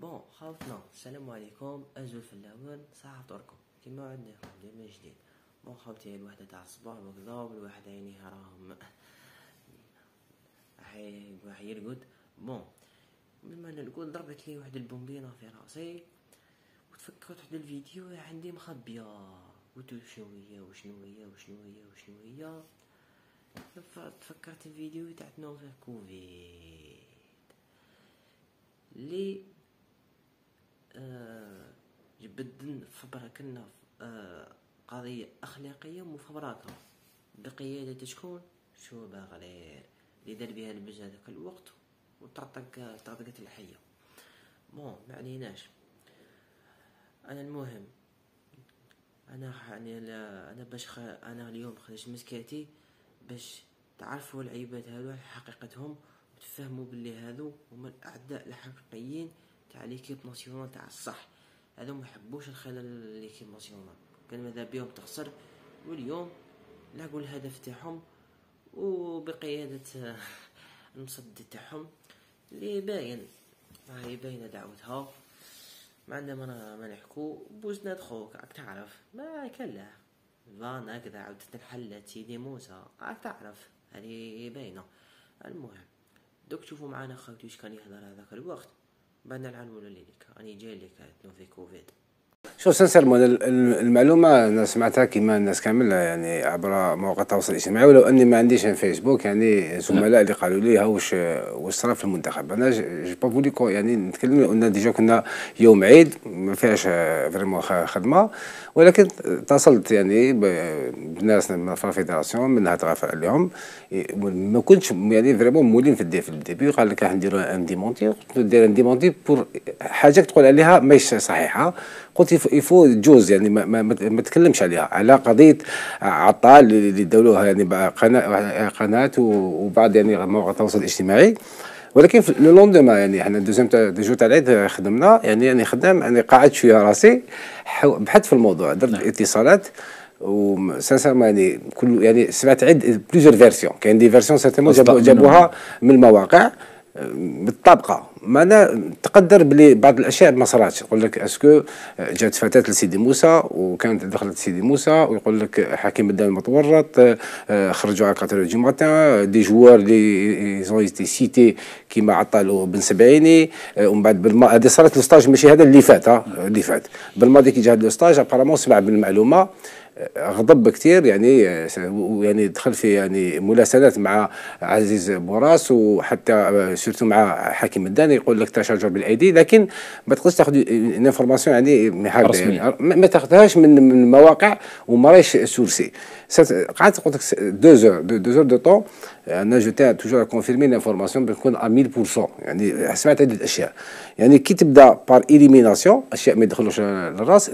بون خاوتنا السلام عليكم. ازول في الاول صحة فطوركم كيما عندكم ديما جديد. بون خاوتي الوحدة تاع الصباح وكذا والواحد عينيه راهم واحد يرقد. بون مما نقول ضربت لي واحد البومبينة في راسي وتفكرت واحد الفيديو عندي مخبية قلت وشنو هي تفكرت الفيديو تاع نوفل كوفيد لي جبدن فبركنا قضية أخلاقية مفبركة بقيادة شكون شوبة غلير اللي دار بها البز هذاك الوقت وطرطقت الحية. بون معليناش. أنا المهم أنا يعني أنا أنا اليوم خرجت مسكاتي باش تعرفوا العباد هذو حقيقتهم وتفهموا باللي هذو هما الأعداء الحقيقيين تاع ليكيب ناسيونال تاع الصح. هذو ما حبوش الخلل ليكيب ناسيونال، كان ماذا بيهم تخسر، واليوم لعبوا الهدف تاعهم وبقيادة المصدي تاعهم اللي باين هاي باينه دعوتها. ما عندنا ما نحكو بوزنا خوك راك تعرف ما كلا فان هكذا عاودت الحلة سيدي موسى راك تعرف هذه باينه. المهم دوك تشوفوا معانا خوتي واش كان يهضر هذاك الوقت بعد نعلموا ليك راني جاي لك في كوفيد. شوف سانسيرمون المعلومه انا سمعتها كيما الناس كامل يعني عبر مواقع التواصل الاجتماعي، ولو اني ما عنديش فيسبوك. يعني زملاء اللي قالوا لي ها واش صرا في المنتخب. انا جو با فوليكو يعني نتكلم قلنا ديجا كنا يوم عيد ما فيهاش فريمون خدمه، ولكن اتصلت يعني بالناس من الفيدراسيون منها تغفر عليهم. ما كنتش يعني فريمون مولين في الديبي قال لك راح نديرو ان ديمونتي. قلت له دير ان ديمونتي بور حاجه تقول عليها ماهيش صحيحه. قلت يفو جوز يعني ما تكلمش عليها على قضيه عطال اللي داروها يعني قناه وبعض يعني مواقع التواصل الاجتماعي. ولكن في لو لوندوما يعني حنا دوزيام جو تاع العيد خدمنا يعني خدام يعني قعدت شويه راسي بحثت في الموضوع، درت اتصالات وسانسيرمون يعني كل يعني سمعت عد بليزيور فيرسيون. كاين دي فيرسيون سيرتيمون جابوها من المواقع بالطابقه. ما انا تقدر بلي بعض الاشياء ما صراتش. يقول لك اسكو جات فتاه لسيدي موسى وكانت دخلت سيدي موسى، ويقول لك حكيم الدم متورط، خرجوا على 4 دو ماتان دي جوار لي زون ايتي سيتي كيما عطالو بن سبعيني. ومن بعد هذه صارت الستاج ماشي هذا اللي فات اللي فات بالماضي كي جا هذا الستاج ابارامون سمع بالمعلومه غضب كثير يعني دخل في يعني مراسلات مع عزيز بوراس وحتى سورتو مع حكيم الداني. يقول لك تشاجر بالايدي، لكن ما تقدرش تاخذ انفورماسيون يعني ما تاخذهاش من مواقع وما راهيش سورسي. قعدت قلت لك 2 دو طون انا جو توجور كونفيرمي لانفورماسيون بنكون 1000%. يعني سمعت عده اشياء يعني كي تبدا بار إليميناسيون اشياء ما يدخلوش للراس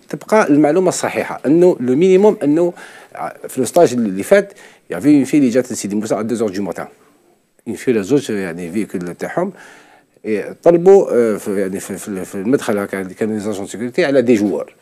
تبقى المعلومه الصحيحه انه لو مينيموم انه في الستاج اللي فات يعني في اللي جات لسيدي موسى على 2 دو ماتان في زوج يعني فيكول تاعهم طلبوا يعني في المدخل هكا كانوا لي زاجون سيكوريتي على دي جوار.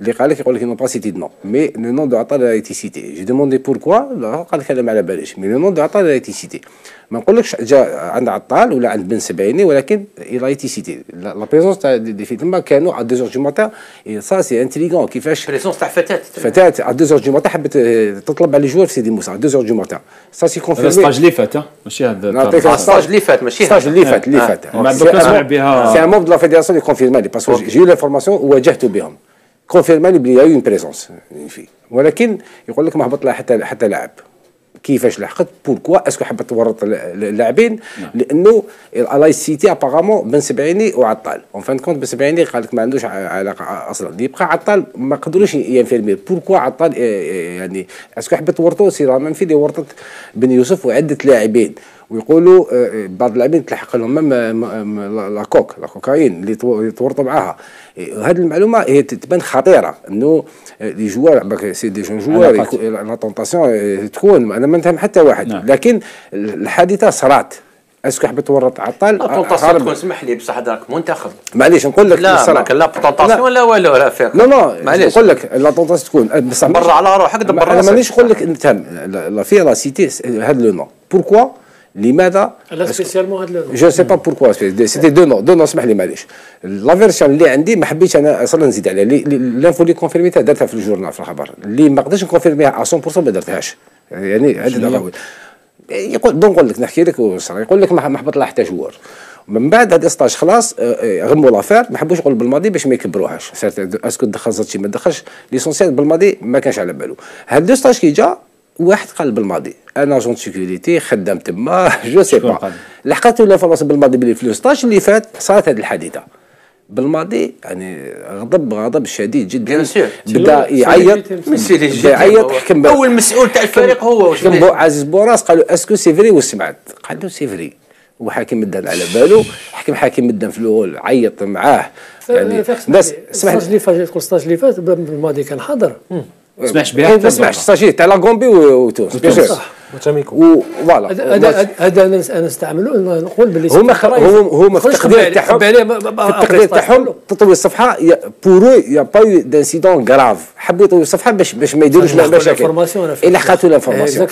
اللي قال لك يقول لك نو با سيتي دو نو مي لو نون دو عطال ايتي سيتي. جو دوموندي بوركوا قال لك انا ما على باليش مي لو نون دو عطال ايتي سيتي. ما نقولكش جا عند عطال ولا عند بن سبعيني، ولكن الى ايتي سيتي لا بريزونس تاع دي في تما كانوا على 2 دو ماتان. سا سي انتيليغون كيفاش بريزونس تاع فتاه على 2 دو ماتان حبت تطلب على الجوار في سيدي موسى على 2 دو ماتان. سا سي كونفيرمي الستاج اللي فات ماشي هذا الستاج اللي فات ماشي الستاج اللي فات ما دوك نسمع بها سي ان موف دو لا فيدراسيون اللي كونفيرمي لي باسكو جي لانفورماسيون وواجهت بهم كونفيرمي لي بلي اون بريزونس في. ولكن يقول لك ما هبط لها حتى لاعب. كيفاش لحقت بوركوا اسكو حبت تورط اللاعبين؟ لانه الاي سيتي ابارامون بن سبعيني وعطال اون فان كونت بن سبعيني قال لك ما عندوش علاقه اصلا. يبقى عطال ما قدروش ينفيرمي بوركوا عطال يعني اسكو حبت تورطو سي لا ميم في اللي ورطت بن يوسف وعده لاعبين. ويقولوا بعض اللاعبين تلحق لهم ميم لا كوكايين اللي تورطوا معاها. هذه المعلومه هي تبان خطيره انه لي جوار سي دي جوار لا طونطاسيون تكون انا ما نفهم حتى واحد. لكن الحادثه صرات اسكو حبت تورط عطال لا طونطاسيون تكون سمح لي بصح هذاك منتخب معليش نقول لك لا لا طونطاسيون ولا والو لا فيك لا معليش نقول لك لا طونطاسيون تكون بصح برا على روحك دبر انا مانيش نقول لك نفهم لا في لا سيتي هذا لو نو بوركوا لماذا؟ لا سبيسيالمون هاد جو سي با بوركوا سيتي دو نو اسمح لي معليش. لا فيرسيون اللي عندي ما حبيتش انا اصلا نزيد عليها. لانفو اللي كونفيرميتها درتها في الجورنال في الخبر، اللي ما قدرتش نكونفيرميها 100% ما درتهاش. يعني هذا الاول يقول نقول لك نحكي لك يقول لك ما حبط لها حتى جوار. من بعد هاد ستاج خلاص غموا لافير، ما حبوش يقولوا بالماضي باش ما يكبروهاش. اسكو دخل زرتشي ما دخلش ليسونسيال بالماضي ما كانش على بالو. هاد لو ستاج كي جا واحد قال بالماضي انا اجون سيكوريتي خدام تما جو سي با لحقت ولا فرنسا بالماضي بلي في لو ستاج اللي فات صارت هذه الحادثه بالماضي. يعني غضب شديد جدا، بدا يعيط حكم اول مسؤول تاع الفريق هو واش عزيز بوراس قالوا اسكو سي فري وسمعت قال له سي فري وحاكم مدان على بالو. حاكم مدان في الاول عيط معاه. يعني الناس اسمح لي تقول ستاج اللي فات بالماضي كان حاضر ما سمعش بها ما سمعش ستاجي تاع لا غومبي وتونس بيان سور وتاميكو فوالا. هذا انا نستعملوا نقول باللي هما في التقدير تاعهم تطوي الصفحه بورو يا با يو دانسيدون غراف. حبوا يطويو الصفحه باش ما يديروش مشاكل الا حقاتوا لافورماسيون.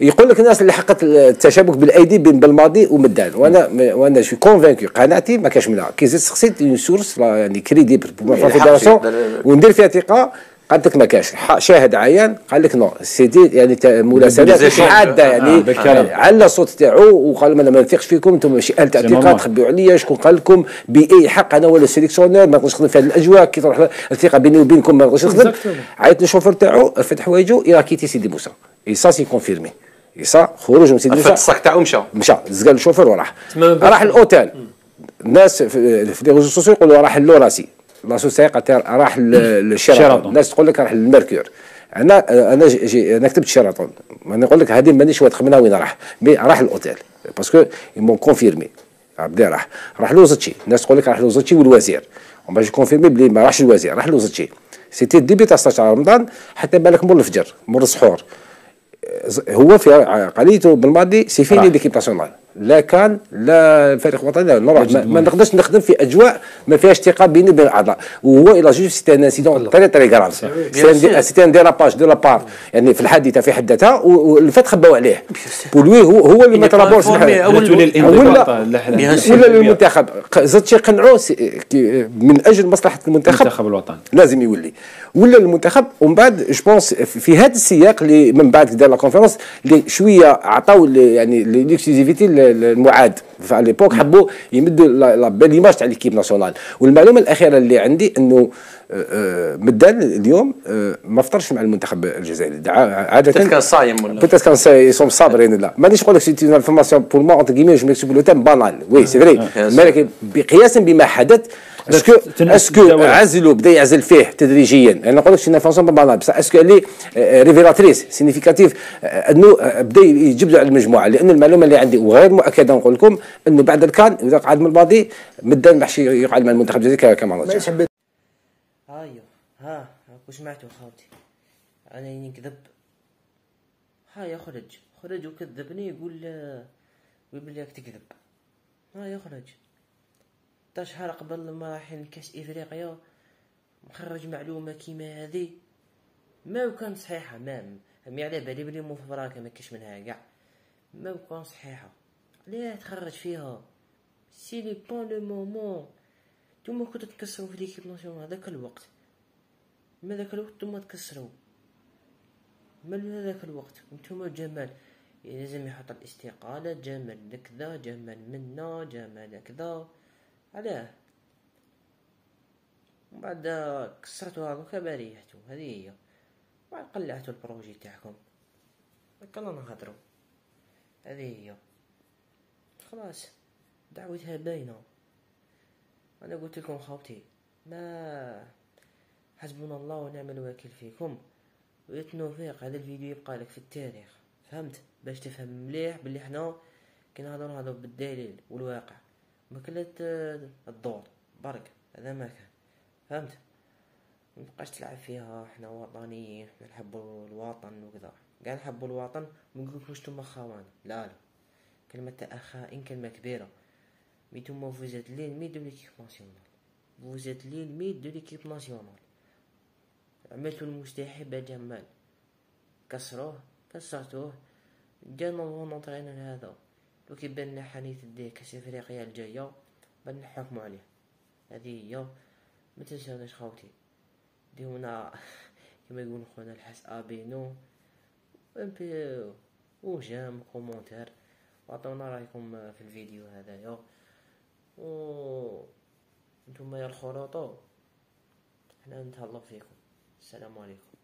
يقول لك الناس اللي حقت التشابك بالايدي بين بالماضي ومدان، وانا شو كونفانكو قناعتي ما كاش منها. كي زدت سقسيت اون سورس يعني كريديبل بور لا فيدراسيون وندير فيها ثقه قالت لك ما كاش شاهد عيان قال لك نو سيدي يعني مراسلات عاده يعني على الصوت تاعو وقال انا ما نثقش فيكم انتم ماشي اهل تاع الثقه تخبيو عليا شكون قال لكم باي حق انا ولا سيليكسيونير ما نقدرش نخدم في هذه الاجواء كي تروح الثقه بيني وبينكم ما نقدرش نخدم. عيط للشوفور تاعو رفد حوايجو الى كيتي سيدي موسى اي سا سي كونفيرمي اي سا خروج من سيدي موسى الصك تاعو مشى زقال الشوفور وراح الاوتيل. الناس في لي ريزو سوسيو يقولوا راح لوراسي لا سوسيقه راح للشيراتون. الناس تقول لك راح للميركور. انا كتبت شيراتون. انا نقول لك هذه مانيش واثق منها وين راح الاوتيل باسكو يمون كونفيرمي بدا راح لوزتشي. الناس تقول لك راح لوزتشي والوزير وما جي كونفيرمي بلي ما راحش الوزير راح لوزتشي. سيتي ديبي تاع 16 رمضان حتى بالك مور الفجر مور السحور. هو في قضيته بالماضي سي فيني ليكيب ناسيونال لا كان لا الفريق الوطني ما نقدرش نخدم في اجواء ما فيهاش ثقه بيني وبين الاعضاء. وهو الى جوج سيتي ان انسيدون تري غراف سيتي ان ديراباج دو لا بار يعني في الحادثه في حد ذاتها والفات خباو عليه بولوي هو اللي ما ترابورش ولا المنتخب زادشي قنعوه من اجل مصلحه المنتخب الوطني لازم يولي ولا المنتخب. ومن بعد جو بونس في هذا السياق اللي من بعد دار لا كونفيرونس اللي شويه عطاو يعني ليكسكلوزيفيتي المعاد في ليبوك حبوا يمدوا لا بليماج تاع ليكيب ناسيونال. والمعلومه الاخيره اللي عندي انه مدان اليوم ما فطرش مع المنتخب الجزائري عاده كان صايم ولا كان يصوم صابرين. لا مانيش نقول لك سي اون انفورماسيون بور مو اونتر كيمي جو ميكسو بلو تام بانال وي سي فري ولكن بقياس بما حدث اسكو عزلوا بدا يعزل فيه تدريجيا. انا نقول لك سي انفورماسيون بانال بصح اسكو اللي ريفيلاتريس سينيفيكاتيف انه بدا يجبدوا على المجموعه. لان المعلومه اللي عندي وغير مؤكده نقول لكم انه بعد الكان اذا قعد من الماضي مدان ما يقعد مع المنتخب الجزائري كما رجع. هايو ها واش سمعتوا خاوتي انا نكذب. هايا خرج وكذبني يقول بلي راك تكذب. هايا خرج 16 شهر قبل مراحل كاس افريقيا مخرج معلومه كيما هذه ما كان صحيحه. ما على بالي بلي مو فبراك ما كاش منها كاع ما كان صحيحه. ليه تخرج فيها سي لي بون لو مومون. نتوما كنتو تكسروا في ليكيب ناسيونال هذاك الوقت ما ذاك الوقت نتوما تكسروا من هذاك الوقت. نتوما جمال لازم يحط الاستقاله جمال كذا جمال منا جمال كذا علاه وبعد كسرتوا هذوك بريحتوا هذه هي وبعد قلعتوا البروجي تاعكم كنا نهضروا هذه هي خلاص دعوتها باينه. انا قلت لكم خاوتي ما حسبنا الله ونعم الوكيل فيكم ويتنوفيق. هذا الفيديو يبقى لك في التاريخ فهمت باش تفهم مليح باللي حنا كنهضروا هذا بالدليل والواقع ما كلت الدور برك هذا ما كان فهمت. مبقاش تلعب فيها حنا وطنيين حنا نحبوا الوطن وكذا كاع نحبوا الوطن ما نقولكوش نتوما خوان لا كلمه اخاء كلمه كبيره. مي نتوما فوزات ليميت دو ليكيب ناسيونال فوزات ليميت دو ليكيب ناسيونال عملتوا المستحيل جمال كسرتوه جانا نونطرينر هذا لو كيبان لنا حنيت ديه كاس افريقيا الجايه بان نحكموا عليه. هذه هي. ما تنساوناش خوتي ديونا كما يقولوا خونا الحس ابينو وجام كومونتير وعطونا رايكم في الفيديو هذايا. و نتوما يا الخروطو حنا نتهلاو فيكم. السلام عليكم.